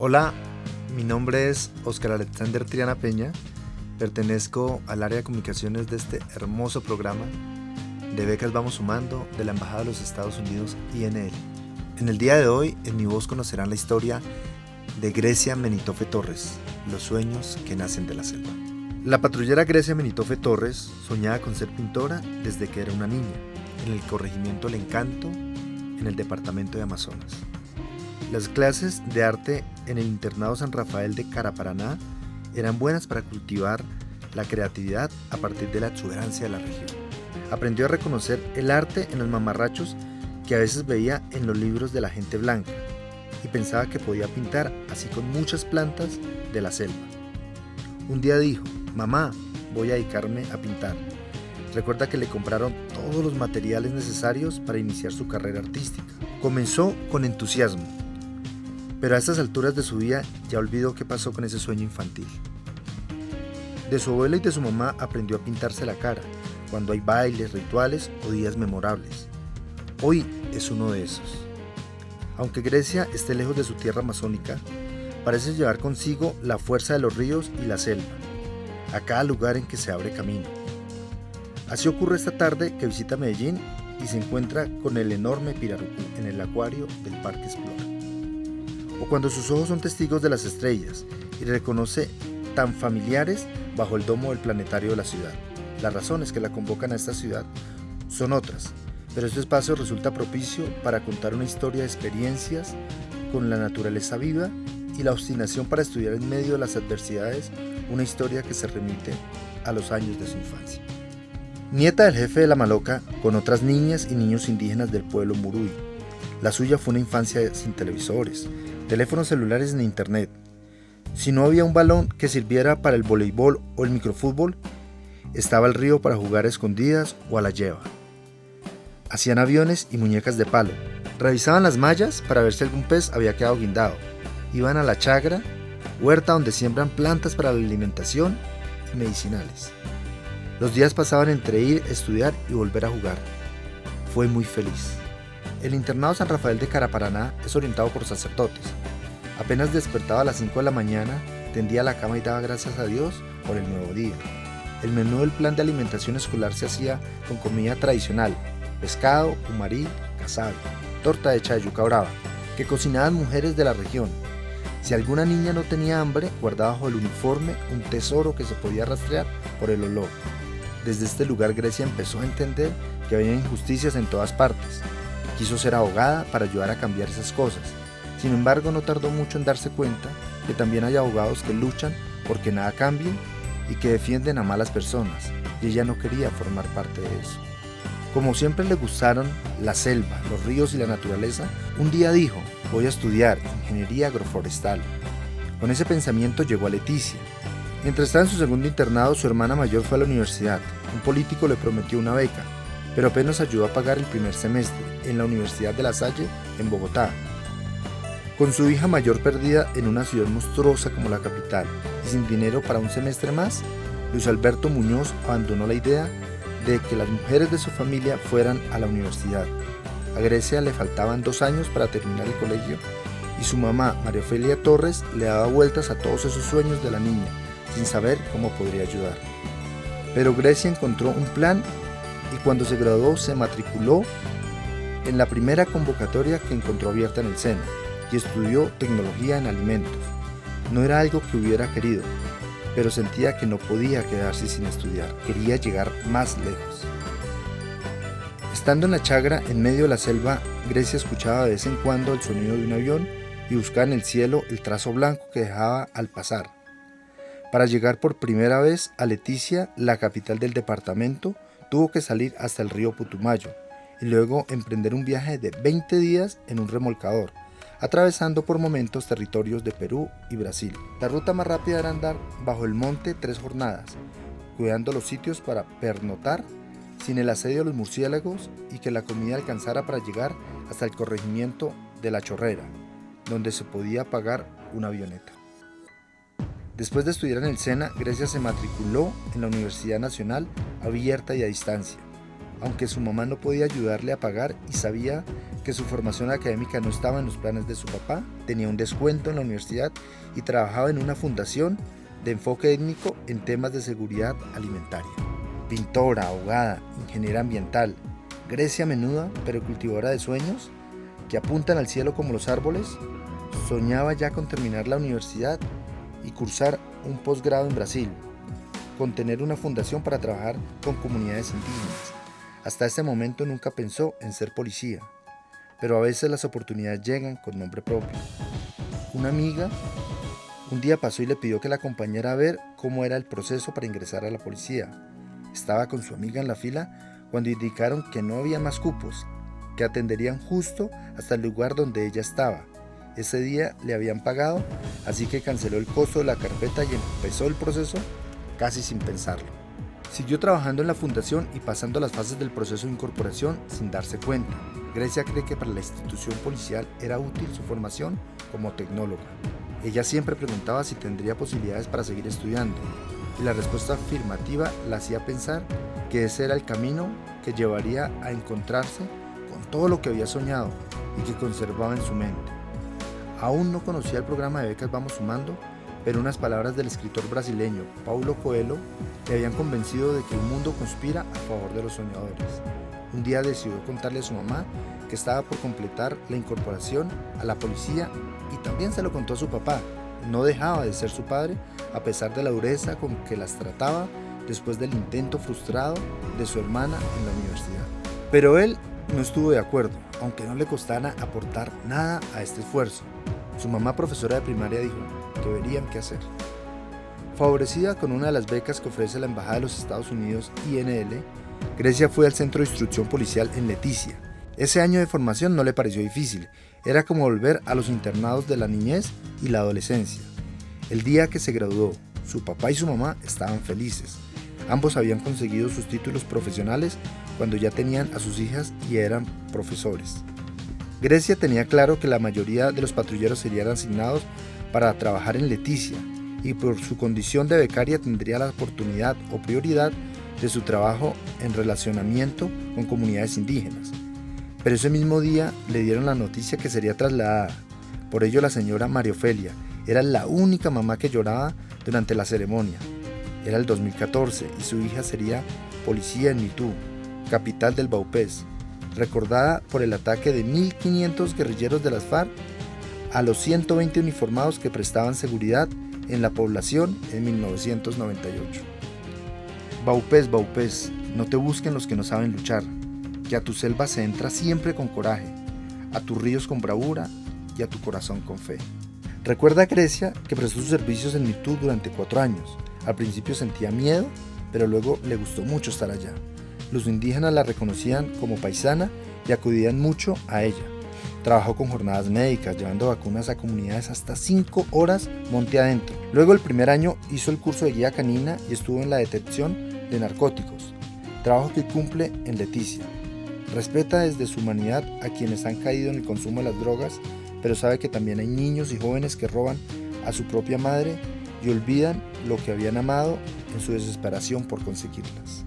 Hola, mi nombre es Oscar Alexander Triana Peña, pertenezco al área de comunicaciones de este hermoso programa de Becas Vamos Sumando de la Embajada de los Estados Unidos INL. En el día de hoy, en mi voz conocerán la historia de Grecia Menitofe Torres, los sueños que nacen de la selva. La patrullera Grecia Menitofe Torres soñaba con ser pintora desde que era una niña, en el corregimiento El Encanto, en el departamento de Amazonas. Las clases de arte en el internado San Rafael de Caraparaná eran buenas para cultivar la creatividad a partir de la exuberancia de la región. Aprendió a reconocer el arte en los mamarrachos que a veces veía en los libros de la gente blanca y pensaba que podía pintar así con muchas plantas de la selva. Un día dijo: «Mamá, voy a dedicarme a pintar». Recuerda que le compraron todos los materiales necesarios para iniciar su carrera artística. Comenzó con entusiasmo, pero a estas alturas de su vida ya olvidó qué pasó con ese sueño infantil. De su abuela y de su mamá aprendió a pintarse la cara cuando hay bailes, rituales o días memorables. Hoy es uno de esos. Aunque Grecia esté lejos de su tierra amazónica, parece llevar consigo la fuerza de los ríos y la selva, a cada lugar en que se abre camino. Así ocurre esta tarde que visita Medellín y se encuentra con el enorme pirarucú en el acuario del Parque Explora. O cuando sus ojos son testigos de las estrellas y reconoce tan familiares bajo el domo del planetario de la ciudad. Las razones que la convocan a esta ciudad son otras, pero este espacio resulta propicio para contar una historia de experiencias con la naturaleza viva y la obstinación para estudiar en medio de las adversidades una historia que se remite a los años de su infancia. Nieta del jefe de la Maloca, con otras niñas y niños indígenas del pueblo Muruy, la suya fue una infancia sin televisores, teléfonos celulares ni internet. Si no había un balón que sirviera para el voleibol o el microfútbol, estaba el río para jugar a escondidas o a la lleva. Hacían aviones y muñecas de palo, revisaban las mallas para ver si algún pez había quedado guindado, iban a la chagra, huerta donde siembran plantas para la alimentación y medicinales. Los días pasaban entre ir, estudiar y volver a jugar. Fue muy feliz. El internado San Rafael de Caraparaná es orientado por sacerdotes. Apenas despertaba a las 5 de la mañana, tendía la cama y daba gracias a Dios por el nuevo día. El menú del plan de alimentación escolar se hacía con comida tradicional: pescado, umarí, casabe, torta hecha de yuca brava, que cocinaban mujeres de la región. Si alguna niña no tenía hambre, guardaba bajo el uniforme un tesoro que se podía rastrear por el olor. Desde este lugar Grecia empezó a entender que había injusticias en todas partes. Quiso ser abogada para ayudar a cambiar esas cosas. Sin embargo, no tardó mucho en darse cuenta que también hay abogados que luchan porque nada cambie y que defienden a malas personas, y ella no quería formar parte de eso. Como siempre le gustaron la selva, los ríos y la naturaleza, un día dijo: «Voy a estudiar ingeniería agroforestal». Con ese pensamiento llegó a Leticia. Mientras estaba en su segundo internado, su hermana mayor fue a la universidad. Un político le prometió una beca, pero apenas ayudó a pagar el primer semestre en la Universidad de La Salle, en Bogotá. Con su hija mayor perdida en una ciudad monstruosa como la capital y sin dinero para un semestre más, Luis Alberto Muñoz abandonó la idea de que las mujeres de su familia fueran a la universidad. A Grecia le faltaban 2 años para terminar el colegio y su mamá, María Ofelia Torres, le daba vueltas a todos esos sueños de la niña, sin saber cómo podría ayudar. Pero Grecia encontró un plan y cuando se graduó se matriculó en la primera convocatoria que encontró abierta en el SENA y estudió tecnología en alimentos. No era algo que hubiera querido, pero sentía que no podía quedarse sin estudiar, quería llegar más lejos. Estando en la chagra, en medio de la selva, Grecia escuchaba de vez en cuando el sonido de un avión y buscaba en el cielo el trazo blanco que dejaba al pasar. Para llegar por primera vez a Leticia, la capital del departamento, tuvo que salir hasta el río Putumayo y luego emprender un viaje de 20 días en un remolcador, atravesando por momentos territorios de Perú y Brasil. La ruta más rápida era andar bajo el monte 3 jornadas, cuidando los sitios para pernoctar, sin el asedio de los murciélagos y que la comida alcanzara para llegar hasta el corregimiento de La Chorrera, donde se podía pagar una avioneta. Después de estudiar en el SENA, Grecia se matriculó en la Universidad Nacional abierta y a distancia. aunque su mamá no podía ayudarle a pagar y sabía que su formación académica no estaba en los planes de su papá, tenía un descuento en la universidad y trabajaba en una fundación de enfoque étnico en temas de seguridad alimentaria. Pintora, abogada, ingeniera ambiental, Grecia menuda pero cultivadora de sueños que apuntan al cielo como los árboles, soñaba ya con terminar la universidad y cursar un posgrado en Brasil, con tener una fundación para trabajar con comunidades indígenas. Hasta ese momento nunca pensó en ser policía, pero a veces las oportunidades llegan con nombre propio. Una amiga un día pasó y le pidió que la acompañara a ver cómo era el proceso para ingresar a la policía. Estaba con su amiga en la fila cuando indicaron que no había más cupos, que atenderían justo hasta el lugar donde ella estaba. Ese día le habían pagado, así que canceló el costo de la carpeta y empezó el proceso casi sin pensarlo. Siguió trabajando en la fundación y pasando las fases del proceso de incorporación sin darse cuenta. Grecia cree que para la institución policial era útil su formación como tecnóloga. Ella siempre preguntaba si tendría posibilidades para seguir estudiando, y la respuesta afirmativa la hacía pensar que ese era el camino que llevaría a encontrarse con todo lo que había soñado y que conservaba en su mente. Aún no conocía el programa de becas Vamos Sumando, pero unas palabras del escritor brasileño Paulo Coelho le habían convencido de que el mundo conspira a favor de los soñadores. Un día decidió contarle a su mamá que estaba por completar la incorporación a la policía y también se lo contó a su papá. No dejaba de ser su padre a pesar de la dureza con que las trataba después del intento frustrado de su hermana en la universidad. Pero él no estuvo de acuerdo, aunque no le costara aportar nada a este esfuerzo. Su mamá, profesora de primaria, dijo que verían qué hacer. Favorecida con una de las becas que ofrece la Embajada de los Estados Unidos, INL, Grecia fue al Centro de Instrucción Policial en Leticia. Ese año de formación no le pareció difícil, era como volver a los internados de la niñez y la adolescencia. El día que se graduó, su papá y su mamá estaban felices. Ambos habían conseguido sus títulos profesionales cuando ya tenían a sus hijas y eran profesores. Grecia tenía claro que la mayoría de los patrulleros serían asignados para trabajar en Leticia y por su condición de becaria tendría la oportunidad o prioridad de su trabajo en relacionamiento con comunidades indígenas. Pero ese mismo día le dieron la noticia que sería trasladada. Por ello la señora María Ofelia era la única mamá que lloraba durante la ceremonia. Era el 2014 y su hija sería policía en Mitú, capital del Vaupés, recordada por el ataque de 1.500 guerrilleros de las FARC a los 120 uniformados que prestaban seguridad en la población en 1998. Vaupés, Vaupés, no te busquen los que no saben luchar, que a tu selva se entra siempre con coraje, a tus ríos con bravura y a tu corazón con fe. Recuerda a Grecia que prestó sus servicios en Mitú durante 4 años. Al principio sentía miedo, pero luego le gustó mucho estar allá. Los indígenas la reconocían como paisana y acudían mucho a ella. Trabajó con jornadas médicas, llevando vacunas a comunidades hasta 5 horas monte adentro. Luego el primer año hizo el curso de guía canina y estuvo en la detección de narcóticos, trabajo que cumple en Leticia. Respeta desde su humanidad a quienes han caído en el consumo de las drogas, pero sabe que también hay niños y jóvenes que roban a su propia madre y olvidan lo que habían amado en su desesperación por conseguirlas.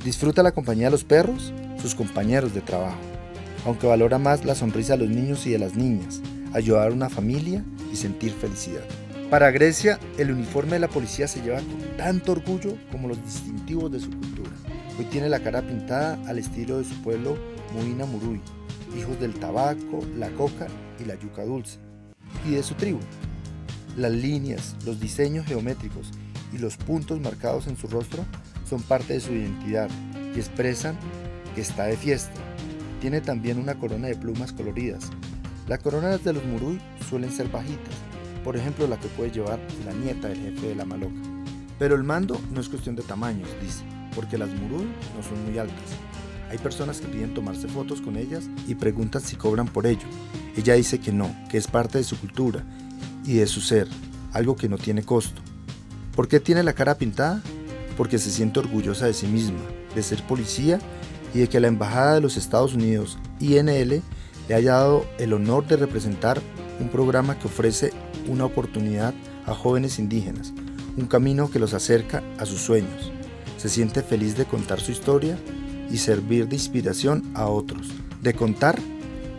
Disfruta la compañía de los perros, sus compañeros de trabajo, aunque valora más la sonrisa de los niños y de las niñas, ayudar a una familia y sentir felicidad. Para Grecia, el uniforme de la policía se lleva con tanto orgullo como los distintivos de su cultura. Hoy tiene la cara pintada al estilo de su pueblo Muina Muruy, hijos del tabaco, la coca y la yuca dulce, y de su tribu. Las líneas, los diseños geométricos y los puntos marcados en su rostro son parte de su identidad y expresan que está de fiesta. Tiene también una corona de plumas coloridas. Las coronas de los Muruy suelen ser bajitas, por ejemplo la que puede llevar la nieta del jefe de la Maloca. Pero el mando no es cuestión de tamaños, dice, porque las Muruy no son muy altas. Hay personas que piden tomarse fotos con ellas y preguntan si cobran por ello. Ella dice que no, que es parte de su cultura y de su ser, algo que no tiene costo. ¿Por qué tiene la cara pintada? Porque se siente orgullosa de sí misma, de ser policía y de que la Embajada de los Estados Unidos, INL, le haya dado el honor de representar un programa que ofrece una oportunidad a jóvenes indígenas, un camino que los acerca a sus sueños. Se siente feliz de contar su historia y servir de inspiración a otros. De contar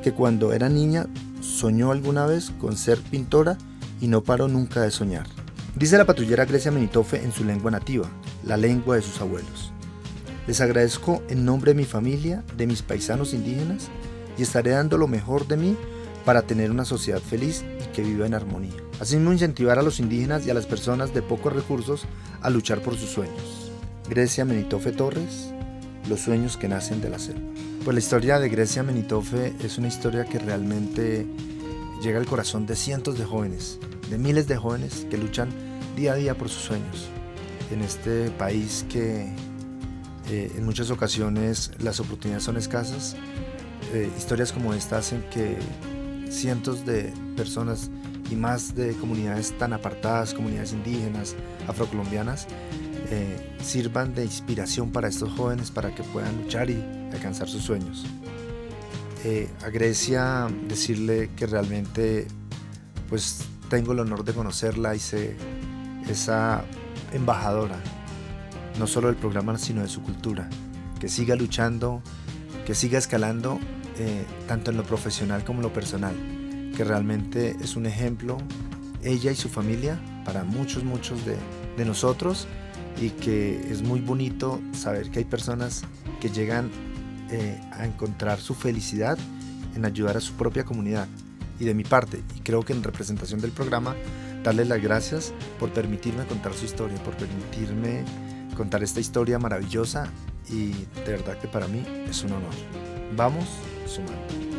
que cuando era niña soñó alguna vez con ser pintora y no paró nunca de soñar. Dice la patrullera Grecia Menitofe en su lengua nativa, la lengua de sus abuelos. Les agradezco en nombre de mi familia, de mis paisanos indígenas, y estaré dando lo mejor de mí para tener una sociedad feliz y que viva en armonía. Asimismo, incentivar a los indígenas y a las personas de pocos recursos a luchar por sus sueños. Grecia Menitofe Torres, los sueños que nacen de la selva. Pues la historia de Grecia Menitofe es una historia que realmente llega al corazón de cientos de jóvenes, de miles de jóvenes que luchan día a día por sus sueños. En este país que en muchas ocasiones las oportunidades son escasas, historias como esta hacen que cientos de personas y más de comunidades tan apartadas, comunidades indígenas, afrocolombianas, sirvan de inspiración para estos jóvenes para que puedan luchar y alcanzar sus sueños. A Grecia decirle que realmente pues tengo el honor de conocerla y ser esa embajadora no solo del programa sino de su cultura, que siga luchando, que siga escalando tanto en lo profesional como en lo personal, que realmente es un ejemplo ella y su familia para muchos de nosotros, y que es muy bonito saber que hay personas que llegan a encontrar su felicidad en ayudar a su propia comunidad. Y de mi parte, y creo que en representación del programa, darles las gracias por permitirme contar su historia, por permitirme contar esta historia maravillosa, y de verdad que para mí es un honor. Vamos sumando.